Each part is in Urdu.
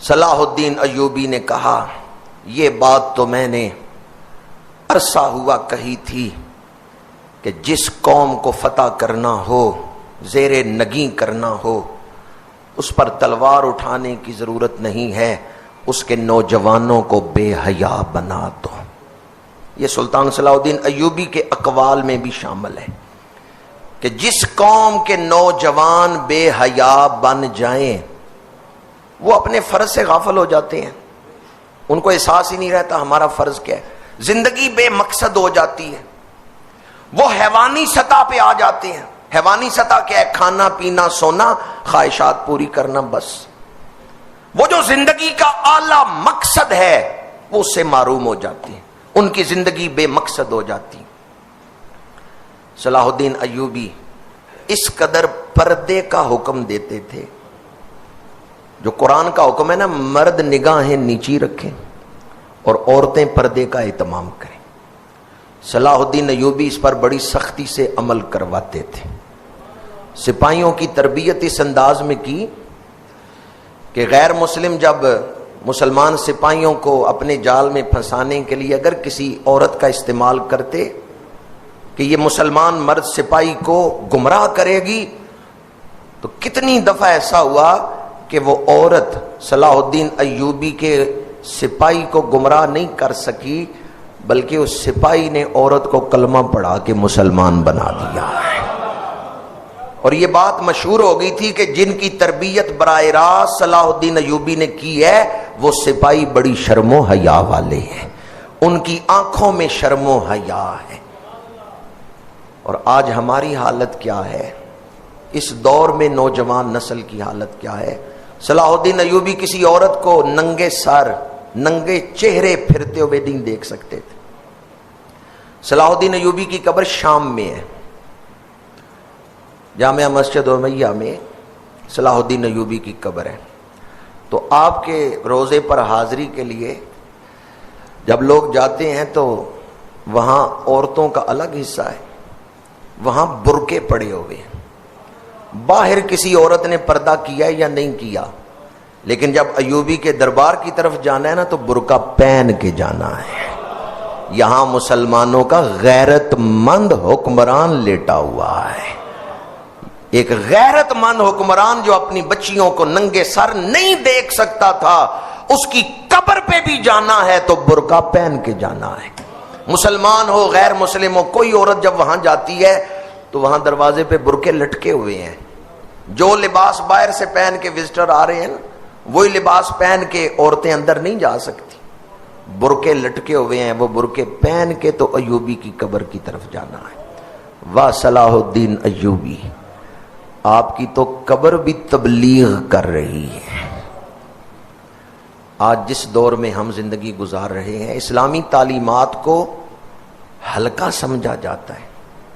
صلاح الدین ایوبی نے کہا یہ بات تو میں نے عرصہ ہوا کہی تھی کہ جس قوم کو فتح کرنا ہو، زیر نگیں کرنا ہو، اس پر تلوار اٹھانے کی ضرورت نہیں ہے، اس کے نوجوانوں کو بے حیا بنا دو۔ یہ سلطان صلاح الدین ایوبی کے اقوال میں بھی شامل ہے کہ جس قوم کے نوجوان بے حیا بن جائیں وہ اپنے فرض سے غافل ہو جاتے ہیں، ان کو احساس ہی نہیں رہتا ہمارا فرض کیا ہے، زندگی بے مقصد ہو جاتی ہے، وہ حیوانی سطح پہ آ جاتے ہیں۔ حیوانی سطح کیا ہے؟ کھانا پینا سونا، خواہشات پوری کرنا، بس۔ وہ جو زندگی کا اعلیٰ مقصد ہے وہ اس سے معروم ہو جاتی ہے، ان کی زندگی بے مقصد ہو جاتی۔ صلاح الدین ایوبی اس قدر پردے کا حکم دیتے تھے، جو قرآن کا حکم ہے نا، مرد نگاہیں نیچی رکھیں اور عورتیں پردے کا اہتمام کریں، صلاح الدین ایوبی اس پر بڑی سختی سے عمل کرواتے تھے۔ سپاہیوں کی تربیت اس انداز میں کی کہ غیر مسلم جب مسلمان سپاہیوں کو اپنے جال میں پھنسانے کے لیے اگر کسی عورت کا استعمال کرتے کہ یہ مسلمان مرد سپاہی کو گمراہ کرے گی، تو کتنی دفعہ ایسا ہوا کہ وہ عورت صلاح الدین ایوبی کے سپاہی کو گمراہ نہیں کر سکی، بلکہ اس سپاہی نے عورت کو کلمہ پڑھا کے مسلمان بنا دیا ہے۔ اور یہ بات مشہور ہو گئی تھی کہ جن کی تربیت براہ راست صلاح الدین ایوبی نے کی ہے وہ سپاہی بڑی شرم و حیا والے ہیں، ان کی آنکھوں میں شرم و حیا ہے۔ اور آج ہماری حالت کیا ہے؟ اس دور میں نوجوان نسل کی حالت کیا ہے؟ صلاح الدین ایوبی کسی عورت کو ننگے سر، ننگے چہرے پھرتے ہوئے نہیں دیکھ سکتے تھے۔ صلاح الدین ایوبی کی قبر شام میں ہے، جامعہ مسجد امیہ میں صلاح الدین ایوبی کی قبر ہے۔ تو آپ کے روزے پر حاضری کے لیے جب لوگ جاتے ہیں تو وہاں عورتوں کا الگ حصہ ہے، وہاں برقعے پڑے ہوئے ہیں۔ باہر کسی عورت نے پردہ کیا یا نہیں کیا، لیکن جب ایوبی کے دربار کی طرف جانا ہے نا تو برقع پہن کے جانا ہے۔ یہاں مسلمانوں کا غیرت مند حکمران لیٹا ہوا ہے، ایک غیرت مند حکمران جو اپنی بچیوں کو ننگے سر نہیں دیکھ سکتا تھا، اس کی قبر پہ بھی جانا ہے تو برقع پہن کے جانا ہے۔ مسلمان ہو غیر مسلم ہو، کوئی عورت جب وہاں جاتی ہے تو وہاں دروازے پہ برقعے لٹکے ہوئے ہیں۔ جو لباس باہر سے پہن کے وزٹر آ رہے ہیں نا، وہی لباس پہن کے عورتیں اندر نہیں جا سکتی، برقعے لٹکے ہوئے ہیں، وہ برقعے پہن کے تو ایوبی کی قبر کی طرف جانا ہے۔ واہ صلاح الدین ایوبی، آپ کی تو قبر بھی تبلیغ کر رہی ہے۔ آج جس دور میں ہم زندگی گزار رہے ہیں، اسلامی تعلیمات کو ہلکا سمجھا جاتا ہے،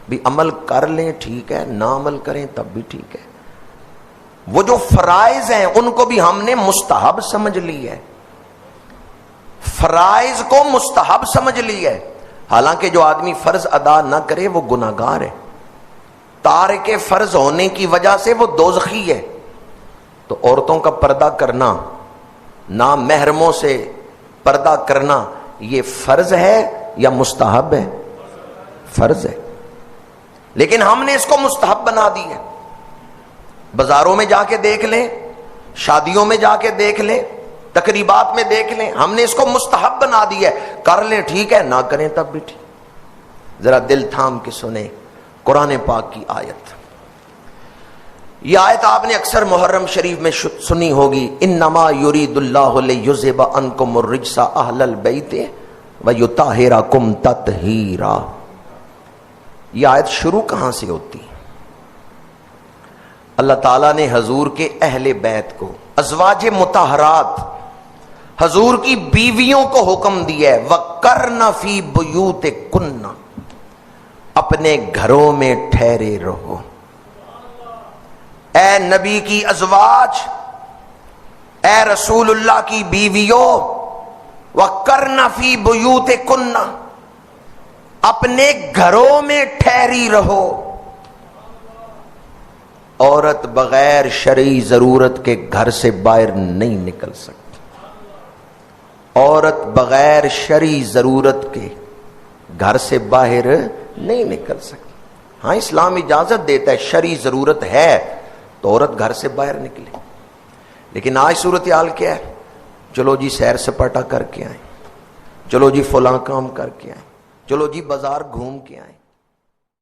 بھی عمل کر لیں ٹھیک ہے، نہ عمل کریں تب بھی ٹھیک ہے۔ وہ جو فرائض ہیں ان کو بھی ہم نے مستحب سمجھ لی ہے، فرائض کو مستحب سمجھ لی ہے، حالانکہ جو آدمی فرض ادا نہ کرے وہ گناہگار ہے، تارک فرض ہونے کی وجہ سے وہ دوزخی ہے۔ تو عورتوں کا پردہ کرنا، نامحرموں سے پردہ کرنا، یہ فرض ہے یا مستحب ہے؟ فرض ہے، لیکن ہم نے اس کو مستحب بنا دی ہے۔ بازاروں میں جا کے دیکھ لیں، شادیوں میں جا کے دیکھ لیں، تقریبات میں دیکھ لیں، ہم نے اس کو مستحب بنا دی ہے، کر لیں ٹھیک ہے، نہ کریں تب بھی ٹھیک۔ ذرا دل تھام کے سنیں قرآن پاک کی آیت۔ یہ آیت آپ نے اکثر محرم شریف میں سنی ہوگی، انما یرید اللہ لیذھب عنکم الرجس اہل البیت ویطہرکم تطہیرا۔ یہ آیت شروع کہاں سے ہوتی ہے؟ اللہ تعالیٰ نے حضور کے اہل بیت کو، ازواج مطہرات، حضور کی بیویوں کو حکم دیا ہے، وَقَرْنَ فِي بُيُوتِكُنَّ، اپنے گھروں میں ٹھہرے رہو۔ اے نبی کی ازواج، اے رسول اللہ کی بیویوں، وَقَرْنَ فِي بُيُوتِكُنَّ، اپنے گھروں میں ٹھہری رہو۔ عورت بغیر شرعی ضرورت کے گھر سے باہر نہیں نکل سکتی۔ عورت بغیر شرعی ضرورت کے گھر سے باہر نہیں نکل سکتی. ہاں اسلام اجازت دیتا ہے، شرعی ضرورت ہے تو عورت گھر سے باہر نکلے. لیکن آج صورتحال کیا ہے؟ چلو جی سیر سپاٹا کر کے آئیں، چلو جی فلاں کام کر کے آئیں، چلو جی بازار گھوم کے آئیں.